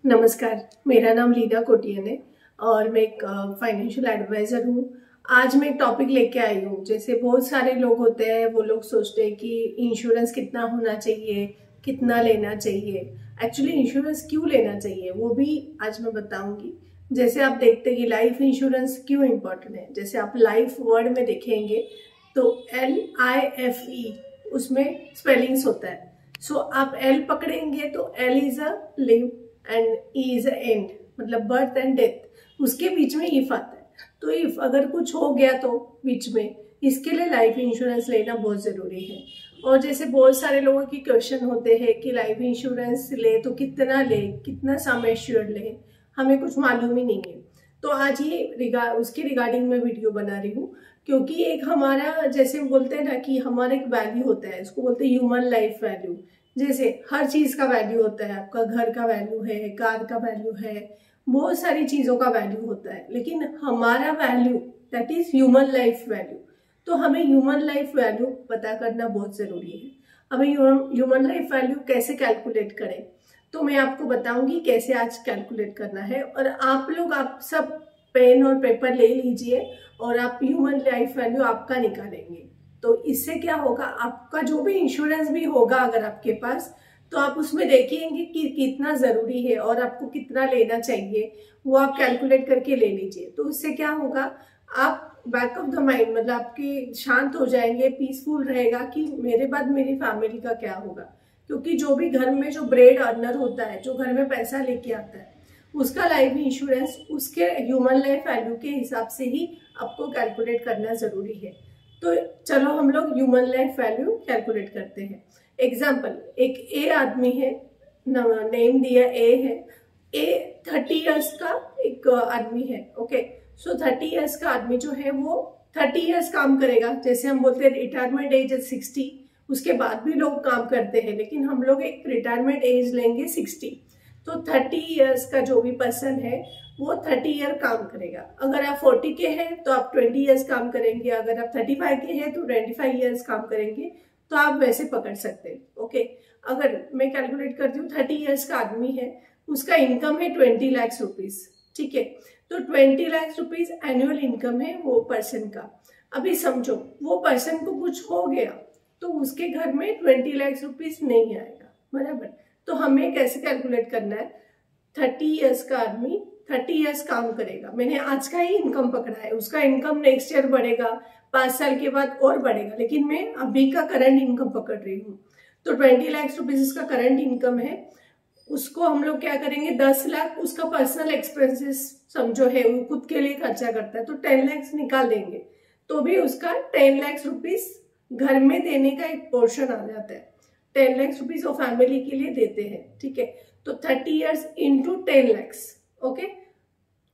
नमस्कार, मेरा नाम लीना कोटियन है और मैं एक फाइनेंशियल एडवाइजर हूँ। आज मैं एक टॉपिक लेके आई हूँ। जैसे बहुत सारे लोग होते हैं, वो लोग सोचते हैं कि इंश्योरेंस कितना होना चाहिए, कितना लेना चाहिए। एक्चुअली इंश्योरेंस क्यों लेना चाहिए वो भी आज मैं बताऊंगी। जैसे आप देखते हैं कि लाइफ इंश्योरेंस क्यों इम्पोर्टेंट है। जैसे आप लाइफ वर्ड में देखेंगे तो LIFE उसमें स्पेलिंग्स होता है। सो आप L पकड़ेंगे तो L is a live and E is a and, मतलब बर्थ एंड डेथ। उसके बीच में इफ आता है। तो इफ अगर कुछ हो गया तो बीच में, इसके लिए लाइफ इंश्योरेंस लेना बहुत जरूरी है। और जैसे बहुत सारे लोगों की क्वेश्चन होते हैं कि लाइफ इंश्योरेंस ले तो कितना ले, कितना सम एश्योर्ड ले, हमें कुछ मालूम ही नहीं है। तो आज ये उसके रिगार्डिंग मैं वीडियो बना रही हूँ, क्योंकि एक हमारा जैसे बोलते हैं ना कि हमारा एक वैल्यू होता है, इसको बोलते हैं ह्यूमन लाइफ वैल्यू। जैसे हर चीज का वैल्यू होता है, आपका घर का वैल्यू है, कार का वैल्यू है, बहुत सारी चीजों का वैल्यू होता है, लेकिन हमारा value that is human life value. तो हमें ह्यूमन लाइफ वैल्यू पता करना बहुत जरूरी है। हमें ह्यूमन लाइफ वैल्यू कैसे कैलकुलेट करें, तो मैं आपको बताऊंगी कैसे आज कैलकुलेट करना है। और आप सब पेन और पेपर ले लीजिए और आप ह्यूमन लाइफ वैल्यू आपका निकालेंगे। तो इससे क्या होगा, आपका जो भी इंश्योरेंस भी होगा अगर आपके पास, तो आप उसमें देखेंगे कि कितना जरूरी है और आपको कितना लेना चाहिए, वो आप कैलकुलेट करके ले लीजिए। तो उससे क्या होगा, आप बैक ऑफ द माइंड, मतलब आपके शांत हो जाएंगे, पीसफुल रहेगा कि मेरे बाद मेरी फैमिली का क्या होगा। क्योंकि जो भी घर में जो ब्रेड अर्नर होता है, जो घर में पैसा लेके आता है, उसका लाइफ इंश्योरेंस उसके ह्यूमन लाइफ वैल्यू के हिसाब से ही आपको कैलकुलेट करना जरूरी है। तो चलो हम लोग ह्यूमन लाइफ वैल्यू कैलकुलेट करते हैं। एग्जाम्पल, एक ए आदमी है, नेम दिया ए है। ए 30 ईयर्स का एक आदमी है। ओके, सो 30 ईयर्स का आदमी जो है वो 30 ईयर्स काम करेगा। जैसे हम बोलते हैं रिटायरमेंट एज 60, उसके बाद भी लोग काम करते हैं, लेकिन हम लोग एक रिटायरमेंट एज लेंगे 60। तो 30 ईयर्स का जो भी पर्सन है वो 30 ईयर काम करेगा। अगर आप 40 के हैं तो आप 20 ईयर्स काम करेंगे, अगर आप 35 के हैं तो 25 ईयर्स काम करेंगे। तो आप वैसे पकड़ सकते हैं। ओके, अगर मैं कैलकुलेट करती हूँ, 30 ईयर्स का आदमी है, उसका इनकम है 20 लाख रुपीज। ठीक है, तो 20 लाख रुपीज एनुअल इनकम है वो पर्सन का। अभी समझो वो पर्सन को कुछ हो गया तो उसके घर में 20 लाख रुपीज नहीं आएगा, बराबर। तो हमें कैसे कैलकुलेट करना है, 30 ईयर्स का आदमी 30 ईयर्स काम करेगा, मैंने आज का ही इनकम पकड़ा है, उसका इनकम नेक्स्ट ईयर बढ़ेगा, 5 साल के बाद और बढ़ेगा, लेकिन मैं अभी का करंट इनकम पकड़ रही हूँ। तो 20 लाख रुपीज उसका करंट इनकम है। उसको हम लोग क्या करेंगे, 10 लाख उसका पर्सनल एक्सपेंसेस समझो है, वो खुद के लिए खर्चा करता है, तो 10 लाख निकाल देंगे। तो भी उसका 10 लाख रुपीज घर में देने का एक पोर्शन आ जाता है। 10 लाख रुपीज वो फैमिली के लिए देते हैं। ठीक है, तो 30 ईयर्स इंटू 10 लैक्स। ओके,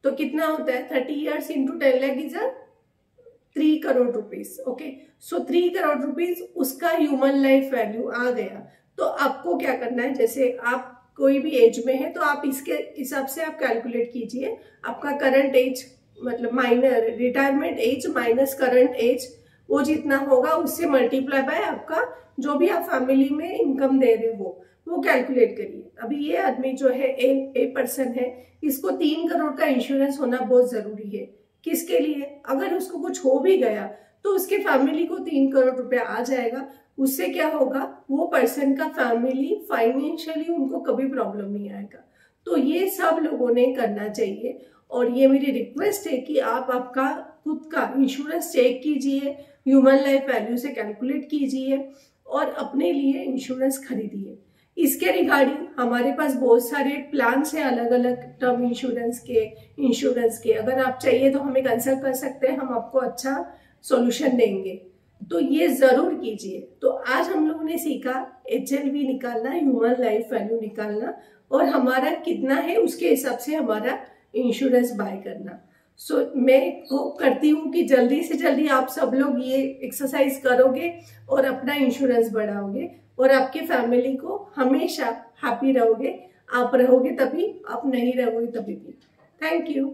तो कितना होता है, 30 years into 10 lakh is 3 crore rupees. Okay, so 3 crore rupees उसका ह्यूमन लाइफ वैल्यू आ गया। तो आपको क्या करना है, जैसे आप कोई भी एज में है तो आप इसके हिसाब से आप कैलकुलेट कीजिए। आपका करंट एज मतलब माइनर retirement age minus current age, वो जितना होगा उससे मल्टीप्लाई बाय आपका जो भी आप फैमिली में इनकम दे रहे हो वो कैलकुलेट करिए। अभी ये आदमी जो है ए पर्सन है, इसको 3 करोड़ का इंश्योरेंस होना बहुत जरूरी है। किसके लिए, अगर उसको कुछ हो भी गया तो उसके फैमिली को 3 करोड़ रुपया आ जाएगा। उससे क्या होगा, वो पर्सन का फैमिली फाइनेंशियली उनको कभी प्रॉब्लम नहीं आएगा। तो ये सब लोगों ने करना चाहिए और ये मेरी रिक्वेस्ट है कि आप आपका खुद का इंश्योरेंस चेक कीजिए, ह्यूमन लाइफ वैल्यू से कैलकुलेट कीजिए और अपने लिए इंश्योरेंस खरीदिए। इसके रिगार्डिंग हमारे पास बहुत सारे प्लान्स हैं, अलग अलग टर्म इंश्योरेंस के। अगर आप चाहिए तो हमें कंसल्ट कर सकते हैं, हम आपको अच्छा सॉल्यूशन देंगे। तो ये जरूर कीजिए। तो आज हम लोगों ने सीखा HLV निकालना, ह्यूमन लाइफ वैल्यू निकालना, और हमारा कितना है उसके हिसाब से हमारा इंश्योरेंस बाय करना। सो मैं होप करती हूँ कि जल्दी से जल्दी आप सब लोग ये एक्सरसाइज करोगे और अपना इंश्योरेंस बढ़ाओगे और आपके फैमिली को हमेशा हैप्पी रहोगे। आप रहोगे तभी, आप नहीं रहोगे तभी भी। Thank you.